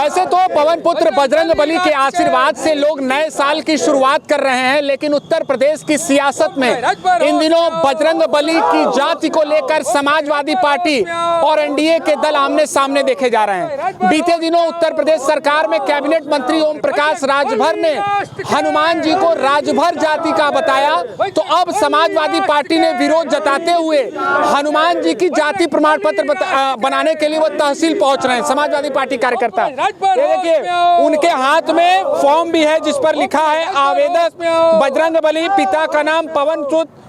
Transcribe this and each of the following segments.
वैसे तो पवन पुत्र बजरंगबली के आशीर्वाद से लोग नए साल की शुरुआत कर रहे हैं, लेकिन उत्तर प्रदेश की सियासत में इन दिनों बजरंगबली की जाति को लेकर समाजवादी पार्टी और एनडीए के दल आमने सामने देखे जा रहे हैं। बीते दिनों उत्तर प्रदेश सरकार में कैबिनेट मंत्री ओम प्रकाश राजभर ने हनुमान जी को राजभर जाति का बताया, तो अब समाजवादी पार्टी ने विरोध जताते हुए हनुमान जी की जाति प्रमाण पत्र बनाने के लिए वो तहसील पहुंच रहे हैं। समाजवादी पार्टी कार्यकर्ता देखिए, उनके हाथ में फॉर्म भी है जिस पर लिखा है आवेदक बजरंगबली, पिता का नाम पवन पुत्र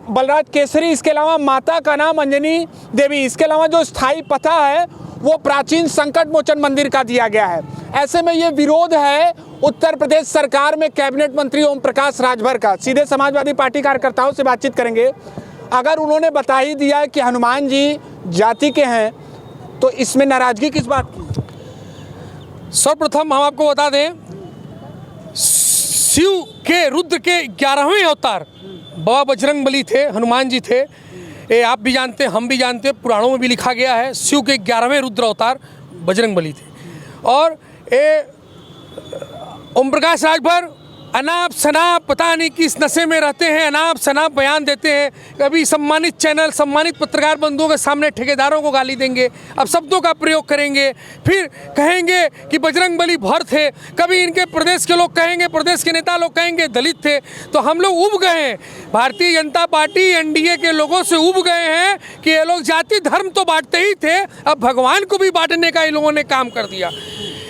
बलराज केसरी, इसके अलावा माता का नाम अंजनी देवी। इसके अलावा जो स्थायी पता है वो प्राचीन संकट मोचन मंदिर का दिया गया है। ऐसे में ये विरोध है उत्तर प्रदेश सरकार में कैबिनेट मंत्री ओम प्रकाश राजभर का। सीधे समाजवादी पार्टी कार्यकर्ताओं से बातचीत करेंगे। अगर उन्होंने बता ही दिया कि हनुमान जी जाति के हैं तो इसमें नाराजगी किस बात की? सर्वप्रथम हम आपको बता दें, शिव के रुद्र के 11वें अवतार बाबा बजरंगबली थे, हनुमान जी थे। ये आप भी जानते हैं, हम भी जानते हैं, पुराणों में भी लिखा गया है शिव के 11वें रुद्र अवतार बजरंगबली थे। और ये ओम प्रकाश राजभर अनाप शनाप पता नहीं किस नशे में रहते हैं, अनाप शनाप बयान देते हैं। कभी सम्मानित चैनल, सम्मानित पत्रकार बंधुओं के सामने ठेकेदारों को गाली देंगे, अब शब्दों का प्रयोग करेंगे, फिर कहेंगे कि बजरंगबली भर थे। कभी इनके प्रदेश के लोग कहेंगे, प्रदेश के नेता लोग कहेंगे दलित थे। तो हम लोग उब गए हैं, भारतीय जनता पार्टी एनडीए के लोगों से उब गए हैं कि ये लोग जाति धर्म तो बांटते ही थे, अब भगवान को भी बांटने का इन लोगों ने काम कर दिया।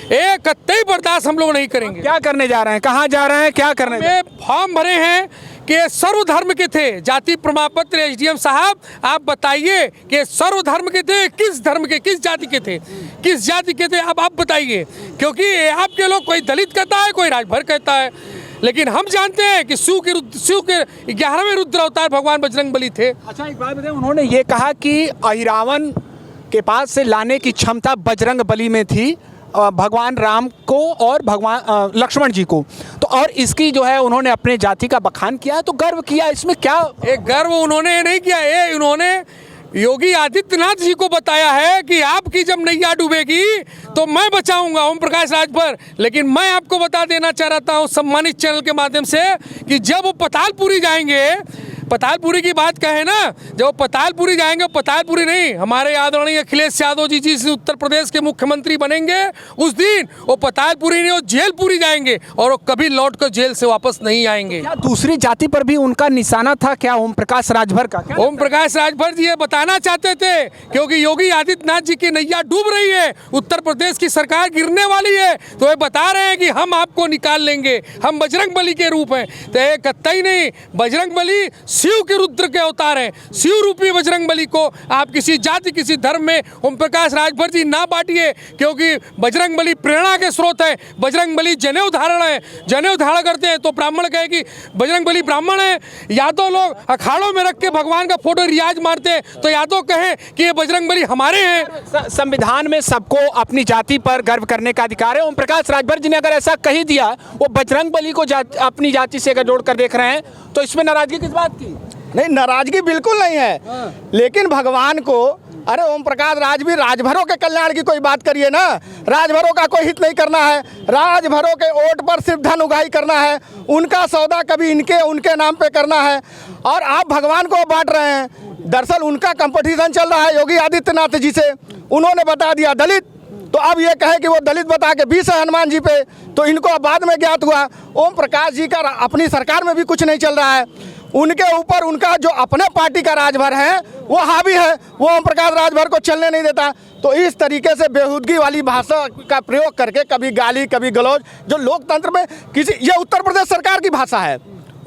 एक कतई बर्दाश्त हम लोग नहीं करेंगे। क्या करने जा रहे हैं, कहाँ जा रहे हैं, क्या करने? फॉर्म भरे हैं कि सर्वधर्म के थे, जाति प्रमाण पत्र। एसडीएम साहब आप बताइए कि सर्वधर्म के थे, किस धर्म के, किस जाति के थे, किस जाति के थे, अब आप बताइए। क्योंकि आपके लोग कोई दलित कहता है, कोई राजभर कहता है, लेकिन हम जानते हैं कि शिव के 11वें रुद्र अवतार भगवान बजरंगबली थे। अच्छा, एक बात बताइए, उन्होंने ये कहा कि अहिरावण के पास से लाने की क्षमता बजरंगबली में थी, भगवान राम को और भगवान लक्ष्मण जी को, तो और इसकी जो है उन्होंने अपने जाति का बखान किया, तो गर्व किया। इसमें क्या एक गर्व उन्होंने नहीं किया, ये उन्होंने योगी आदित्यनाथ जी को बताया है कि आपकी जब नैया डूबेगी तो मैं बचाऊंगा, ओम प्रकाश राजभर। लेकिन मैं आपको बता देना चाहता हूं सम्मानित चैनल के माध्यम से कि जब वो पतालपुरी जाएंगे, पतालपुरी की बात कहे ना, जब वो पतालपुरी जाएंगे, पतालपुरी नहीं, हमारे आदरणीय अखिलेश यादव जी जिस उत्तर प्रदेश के मुख्यमंत्री बनेंगे उस दिन वो पतालपुरी नहीं, वो जेलपुरी जाएंगे और वो कभी लौट कर जेल से वापस नहीं आएंगे। क्या दूसरी जाति पर भी उनका निशाना था क्या ओम प्रकाश राजभर का? ओम प्रकाश राजभर जी ये बताना चाहते थे क्योंकि योगी आदित्यनाथ जी की नैया डूब रही है, उत्तर प्रदेश की सरकार गिरने वाली है, तो ये बता रहे हैं कि हम आपको निकाल लेंगे, हम बजरंगबली के रूप हैं। तो ये कतई नहीं, बजरंगबली शिव के रुद्र के अवतार हैं। शिव रूपी बजरंगबली को आप किसी जाति, किसी धर्म में ओम प्रकाश राजभर जी ना बांटिए, क्योंकि बजरंगबली प्रेरणा के स्रोत है। बजरंगबली जनेऊ धारण है, जनेऊ धारण करते हैं तो ब्राह्मण कहे कि बजरंगबली ब्राह्मण है। यादव लोग अखाड़ों में रख के भगवान का फोटो रियाज मारते हैं तो यादव कहें कि ये बजरंगबली हमारे हैं। संविधान में सबको अपनी जाति पर गर्व करने का अधिकार है। ओम प्रकाश राजभर जी ने अगर ऐसा कही दिया, वो बजरंगबली को अपनी जाति से अगर जोड़कर देख रहे हैं, तो इसमें नाराजगी किस बात की? नहीं, नाराजगी बिल्कुल नहीं है, लेकिन भगवान को, अरे ओम प्रकाश राजभरों के कल्याण की कोई बात करिए ना। राजभरों का कोई हित नहीं करना है, राजभरों के वोट पर सिर्फ धन उगाही करना है, उनका सौदा कभी इनके उनके नाम पे करना है, और आप भगवान को बांट रहे हैं। दरअसल उनका कंपटीशन चल रहा है योगी आदित्यनाथ जी से। उन्होंने बता दिया दलित, तो अब ये कहे कि वो दलित बता के 20 है हनुमान जी पे, तो इनको बाद में ज्ञात हुआ ओम प्रकाश जी का अपनी सरकार में भी कुछ नहीं चल रहा है। उनके ऊपर उनका जो अपने पार्टी का राजभर है वो हावी है, वो ओम प्रकाश राजभर को चलने नहीं देता। तो इस तरीके से बेहूदगी वाली भाषा का प्रयोग करके कभी गाली, कभी गलौज, जो लोकतंत्र में किसी, ये उत्तर प्रदेश सरकार की भाषा है।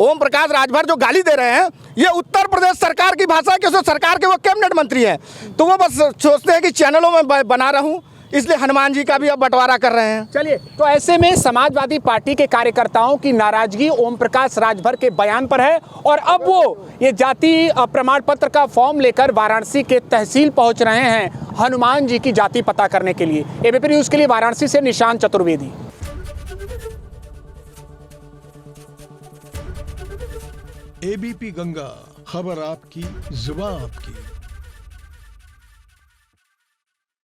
ओम प्रकाश राजभर जो गाली दे रहे हैं ये उत्तर प्रदेश सरकार की भाषा है, क्योंकि सरकार के वो कैबिनेट मंत्री हैं, तो वो बस सोचते हैं कि चैनलों में बना रहूं, इसलिए हनुमान जी का भी अब बंटवारा कर रहे हैं। चलिए, तो ऐसे में समाजवादी पार्टी के कार्यकर्ताओं की नाराजगी ओम प्रकाश राजभर के बयान पर है, और अब वो ये जाति प्रमाण पत्र का फॉर्म लेकर वाराणसी के तहसील पहुंच रहे हैं हनुमान जी की जाति पता करने के लिए। एबीपी न्यूज़ के लिए वाराणसी से निशांत चतुर्वेदी। एबीपी गंगा, खबर आपकी, जुबान आपकी।